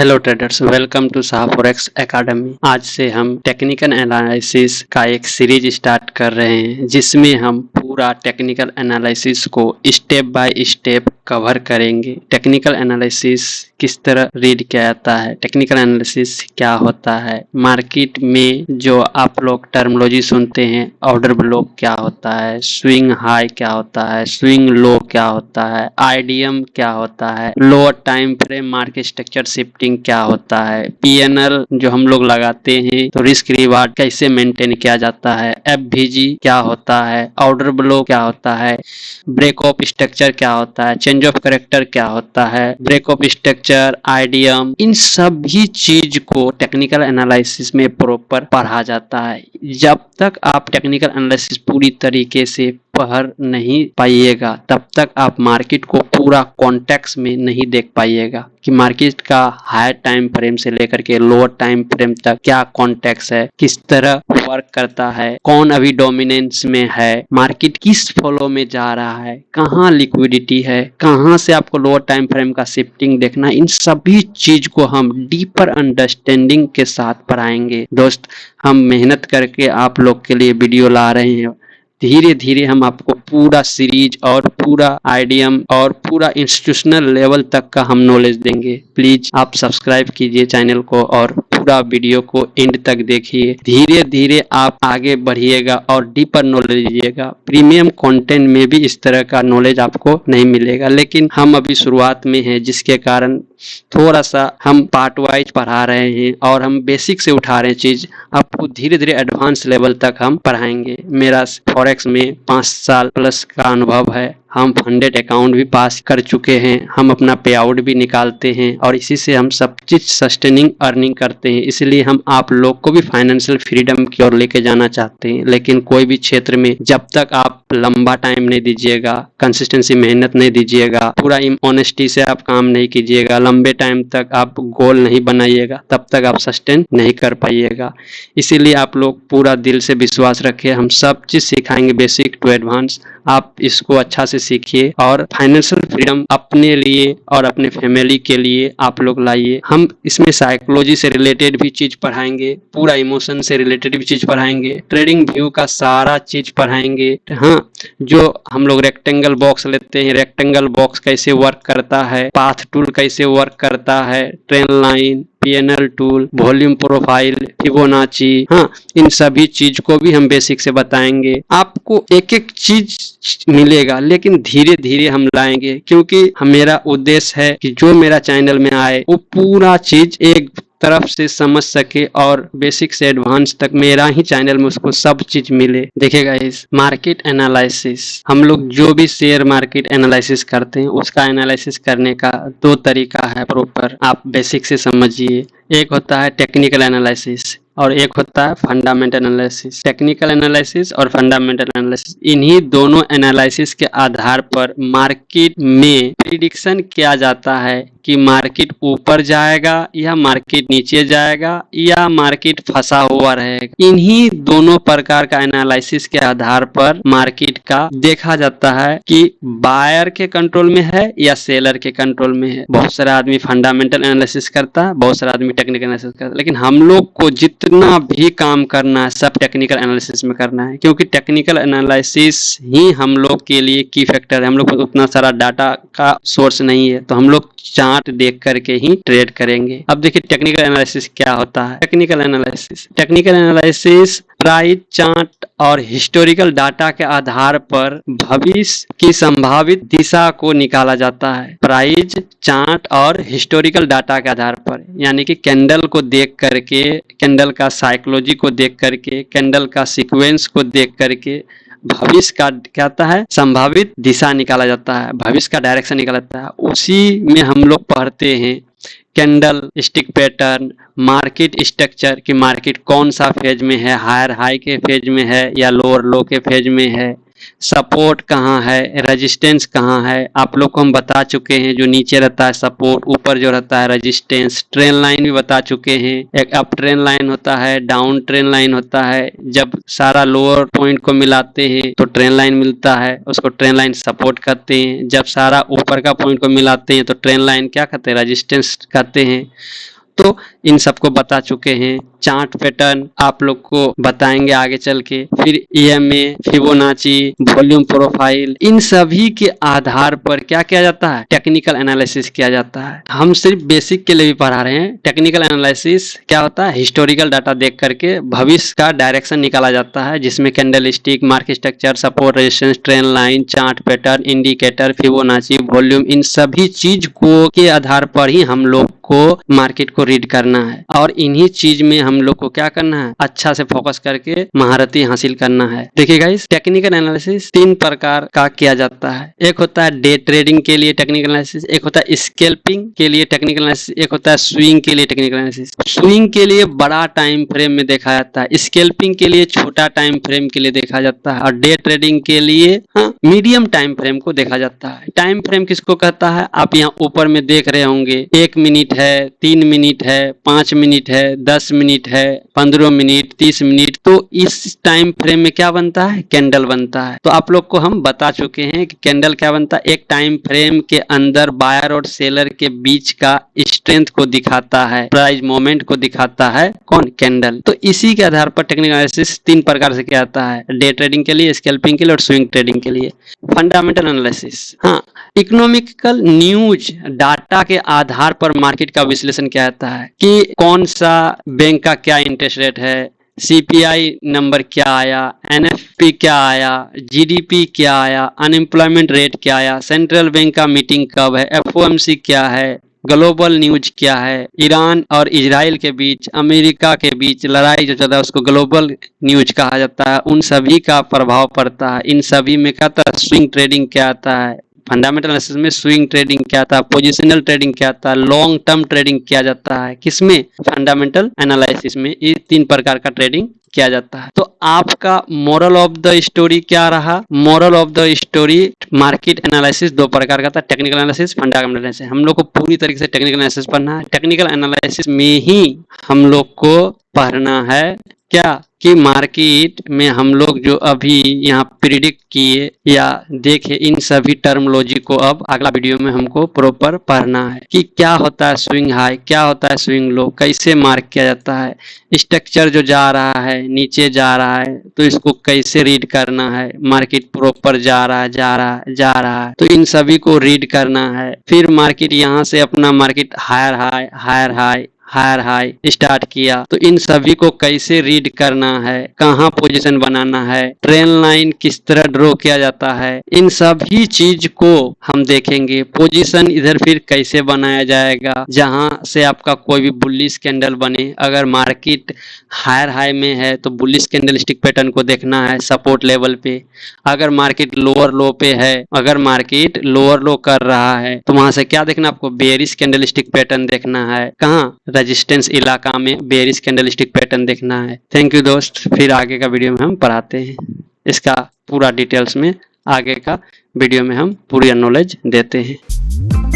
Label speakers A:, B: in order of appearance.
A: Hello traders, welcome to Shah forex academy. आज से हम टेक्निकल एनालिसिस का एक सीरीज स्टार्ट कर रहे हैं जिसमें हम पूरा टेक्निकल एनालिसिस को स्टेप बाय स्टेप कवर करेंगे। टेक्निकल एनालिसिस किस तरह रीड किया जाता है, टेक्निकल एनालिसिस क्या होता है, मार्केट में जो आप लोग टर्मिनोलॉजी सुनते हैं, ऑर्डर ब्लॉक क्या होता है, स्विंग हाई क्या होता है, स्विंग लो क्या होता है, आईडीएम क्या होता है, lower time frame market structure shifting क्या होता है, पीएनएल जो हम लोग लगाते हैं तो रिस्क रिवार्ड कैसे मेंटेन किया जाता है, एफवीजी क्या होता है, ऑर्डर ब्लॉक क्या होता है, ब्रेक ऑफ स्ट्रक्चर क्या होता है, चेंज ऑफ करेक्टर क्या होता है, ब्रेक ऑफ स्ट्रक्चर, आईडीएम, इन सभी चीज को टेक्निकल एनालिसिस में प्रॉपर पढ़ा जाता है। जब तक आप टेक्निकल एनालिसिस पूरी तरीके से पढ़ नहीं पाइएगा तब तक आप मार्केट को पूरा कॉन्टेक्स्ट में नहीं देख पाइएगा कि मार्केट का हाई टाइम फ्रेम से लेकर के लोअर टाइम फ्रेम तक क्या कॉन्टेक्स्ट है, किस तरह वर्क करता है, कौन अभी डोमिनेंस में है, मार्केट किस फ्लो में जा रहा है, कहाँ लिक्विडिटी है, कहाँ से आपको लोअर टाइम फ्रेम का शिफ्टिंग देखना। इन सभी चीज को हम डीपर अंडरस्टैंडिंग के साथ पढ़ाएंगे। दोस्त, हम मेहनत करके आप लोग के लिए वीडियो ला रहे हैं। धीरे धीरे हम आपको पूरा सीरीज और पूरा आईडीएम और पूरा इंस्टीट्यूशनल लेवल तक का हम नॉलेज देंगे। प्लीज आप सब्सक्राइब कीजिए चैनल को और पूरा वीडियो को एंड तक देखिए। धीरे धीरे आप आगे बढ़िएगा और डीपर नॉलेज लीजिएगा। प्रीमियम कंटेंट में भी इस तरह का नॉलेज आपको नहीं मिलेगा, लेकिन हम अभी शुरुआत में हैं जिसके कारण थोड़ा सा हम पार्ट वाइज पढ़ा रहे हैं और हम बेसिक से उठा रहे हैं चीज। आपको धीरे धीरे एडवांस लेवल तक हम पढ़ाएंगे। मेरा फॉरेक्स में 5 साल प्लस का अनुभव है। हम फंडेड अकाउंट भी पास कर चुके हैं, हम अपना पे आउट भी निकालते हैं और इसी से हम सब चीज सस्टेनिंग अर्निंग करते हैं। इसलिए हम आप लोग को भी फाइनेंशियल फ्रीडम की ओर लेके जाना चाहते हैं। लेकिन कोई भी क्षेत्र में जब तक आप लंबा टाइम नहीं दीजिएगा, कंसिस्टेंसी मेहनत नहीं दीजिएगा, पूरा ऑनेस्टी से आप काम नहीं कीजिएगा, लंबे टाइम तक आप गोल नहीं बनाइएगा, तब तक आप सस्टेन नहीं कर पाइएगा। इसीलिए आप लोग पूरा दिल से विश्वास रखिए। हम सब चीज सिखाएंगे बेसिक टू एडवांस। आप इसको अच्छा से सीखिए और फाइनेंशियल फ्रीडम अपने लिए और अपने फैमिली के लिए आप लोग लाइए। हम इसमें साइकोलॉजी से रिलेटेड भी चीज पढ़ाएंगे, पूरा इमोशन से रिलेटेड भी चीज पढ़ाएंगे, ट्रेडिंग व्यू का सारा चीज पढ़ाएंगे। हाँ, जो हम लोग रेक्टेंगल बॉक्स लेते हैं, रेक्टेंगल बॉक्स कैसे वर्क करता है, पाथ टूल कैसे वर्क करता है, trend line, PNL tool, volume profile, Fibonacci, हाँ, इन सभी चीज को भी हम बेसिक से बताएंगे। आपको एक एक चीज मिलेगा लेकिन धीरे धीरे हम लाएंगे, क्योंकि मेरा उद्देश्य है कि जो मेरा चैनल में आए वो पूरा चीज एक तरफ से समझ सके और बेसिक से एडवांस तक मेरा ही चैनल में उसको सब चीज मिले। देखिएगा, इस मार्केट एनालिसिस हम लोग जो भी शेयर मार्केट एनालिसिस करते हैं उसका एनालिसिस करने का 2 तरीका है प्रॉपर, आप बेसिक से समझिए। एक होता है टेक्निकल एनालिसिस और एक होता है फंडामेंटल एनालिसिस। टेक्निकल एनालिसिस और फंडामेंटल एनालिसिस, इन्हीं दोनों एनालिसिस के आधार पर मार्केट में प्रिडिक्शन किया जाता है कि मार्केट ऊपर जाएगा या मार्केट नीचे जाएगा या मार्केट फंसा हुआ रहेगा। इन्हीं दोनों प्रकार का एनालिसिस के आधार पर मार्केट का देखा जाता है कि बायर के कंट्रोल में है या सेलर के कंट्रोल में है। बहुत सारा आदमी फंडामेंटल एनालिसिस करता है, बहुत सारा आदमी टेक्निकल एनालिसिस करता है, लेकिन हम लोग को जितना भी काम करना है सब टेक्निकल एनालिसिस में करना है, क्योंकि टेक्निकल एनालिसिस ही हम लोग के लिए की फैक्टर है। हम लोग को उतना सारा डाटा का सोर्स नहीं है, तो हम लोग चार्ट देख करके ही ट्रेड करेंगे। अब देखिए टेक्निकल एनालिसिस क्या होता है। टेक्निकल एनालिसिस प्राइस चार्ट और हिस्टोरिकल डाटा के आधार पर भविष्य की संभावित दिशा को निकाला जाता है। प्राइस चार्ट और हिस्टोरिकल डाटा के आधार पर, यानी कि कैंडल को देख करके, कैंडल का साइकोलॉजी को देख करके, कैंडल का सीक्वेंस को देख करके भविष्य का क्या होता है, संभावित दिशा निकाला जाता है, भविष्य का डायरेक्शन निकाला जाता है। उसी में हम लोग पढ़ते हैं candle stick pattern, market structure कि मार्केट कौन सा फेज में है, हायर हाई के फेज में है या लोअर लो के फेज में है, सपोर्ट कहाँ है, रेजिस्टेंस कहाँ है, आप लोग को हम बता चुके हैं। जो नीचे रहता है सपोर्ट, ऊपर जो रहता है रेजिस्टेंस। ट्रेन लाइन भी बता चुके हैं, एक अप ट्रेन लाइन होता है, डाउन ट्रेन लाइन होता है। जब सारा लोअर पॉइंट को मिलाते हैं तो ट्रेन लाइन मिलता है, उसको ट्रेन लाइन सपोर्ट कहते हैं। जब सारा ऊपर का पॉइंट को मिलाते हैं तो ट्रेन लाइन क्या कहते हैं, रेजिस्टेंस कहते हैं। तो इन सबको बता चुके हैं। चार्ट पैटर्न आप लोग को बताएंगे आगे चल के। फिर ईएमए, फिबोनाची, वॉल्यूम प्रोफाइल, इन सभी के आधार पर क्या किया जाता है, टेक्निकल एनालिसिस किया जाता है। हम सिर्फ बेसिक के लिए भी पढ़ा रहे हैं। टेक्निकल एनालिसिस क्या होता है, हिस्टोरिकल डाटा देख करके भविष्य का डायरेक्शन निकाला जाता है, जिसमें candle stick, market structure, support, resistance, trend line, chart pattern, indicator, Fibonacci, volume, इन सभी चीज को के आधार पर ही हम लोग को मार्केट को रीड करना है। और इन्हीं चीज में हम लोग को क्या करना है, अच्छा से फोकस करके महारती हासिल करना है। देखिए गाइस, टेक्निकल एनालिसिस 3 प्रकार का किया जाता है। एक होता है डे ट्रेडिंग के लिए टेक्निकल एनालिसिस, एक होता है स्कैल्पिंग के लिए टेक्निकल एनालिसिस, एक होता है स्विंग के लिए टेक्निकल एनालिसिस। स्विंग के लिए बड़ा टाइम फ्रेम में देखा जाता है, स्कैल्पिंग के लिए छोटा टाइम फ्रेम के लिए देखा जाता है, और डे ट्रेडिंग के लिए मीडियम टाइम फ्रेम को देखा जाता है। टाइम फ्रेम किसको कहता है, आप यहाँ ऊपर में देख रहे होंगे, 1 मिनट है, 3 मिनट है, 5 मिनट है, 10 मिनट है, 15 मिनट, 30 मिनट। तो इस टाइम फ्रेम में क्या बनता है, कैंडल बनता है। तो आप लोग को हम बता चुके हैं कि कैंडल क्या बनता है, एक टाइम फ्रेम के अंदर बायर और सेलर के बीच का स्ट्रेंथ को दिखाता है, प्राइस मोमेंट को दिखाता है, कौन, कैंडल। तो इसी के आधार पर टेक्निकल एनालिसिस 3 प्रकार से किया जाता है, डे ट्रेडिंग के लिए, स्कैल्पिंग के लिए और स्विंग ट्रेडिंग के लिए। Fundamental analysis, economical news data के आधार पर मार्केट का विश्लेषण किया जाता है कि कौन सा बैंक का क्या इंटरेस्ट रेट है, सीपीआई नंबर क्या आया, एनएफपी क्या आया, जीडीपी क्या आया, अनएम्प्लॉयमेंट रेट क्या आया, सेंट्रल बैंक का मीटिंग कब है, एफओएमसी क्या है, ग्लोबल न्यूज क्या है, ईरान और इजराइल के बीच, अमेरिका के बीच लड़ाई जो चल रहा है उसको ग्लोबल न्यूज कहा जाता है। उन सभी का प्रभाव पड़ता है। इन सभी में क्या आता है, स्विंग ट्रेडिंग क्या आता है, फंडामेंटल एनालिसिस में स्विंग ट्रेडिंग क्या था, पोजिशनल ट्रेडिंग क्या था, लॉन्ग टर्म ट्रेडिंग किया जाता है। किसमें, फंडामेंटल एनालिसिस में। ये 3 प्रकार का ट्रेडिंग किया जाता है। तो आपका मोरल ऑफ द स्टोरी क्या रहा, moral of the story, market analysis 2 प्रकार का था, टेक्निकल एनालिसिस, फंडामेंटल एनालिसिस। हम लोग को पूरी तरीके से टेक्निकल एनालिसिस पढ़ना है। टेक्निकल एनालिसिस में ही हम लोग को पढ़ना है क्या, कि मार्केट में हम लोग जो अभी यहाँ प्रिडिक्ट किए या देखे, इन सभी टर्मोलॉजी को अब अगला वीडियो में हमको प्रॉपर पढ़ना है कि क्या होता है स्विंग हाई, क्या होता है स्विंग लो, कैसे मार्क किया जाता है, स्ट्रक्चर जो जा रहा है, नीचे जा रहा है तो इसको कैसे रीड करना है, मार्केट प्रॉपर जा रहा है तो इन सभी को रीड करना है। फिर मार्केट यहाँ से अपना मार्केट हायर हाई स्टार्ट किया तो इन सभी को कैसे रीड करना है, कहाँ पोजीशन बनाना है, ट्रेन लाइन किस तरह ड्रॉ किया जाता है, इन सभी चीज को हम देखेंगे। पोजीशन इधर फिर कैसे बनाया जाएगा, जहां से आपका कोई भी बुलिश कैंडल बने। अगर मार्केट हायर हाई में है तो बुलिश कैंडल स्टिक पैटर्न को देखना है सपोर्ट लेवल पे। अगर मार्केट लोअर लो पे है, अगर मार्केट लोअर लो कर रहा है तो वहां से क्या देखना, आपको बेयरिश कैंडल स्टिक पैटर्न देखना है। कहाँ, रेजिस्टेंस इलाका में बेयरिश कैंडल स्टिक पैटर्न देखना है। थैंक यू दोस्त, फिर आगे का वीडियो में हम पढ़ाते हैं इसका पूरा डिटेल्स में। आगे का वीडियो में हम पूरी नॉलेज देते हैं।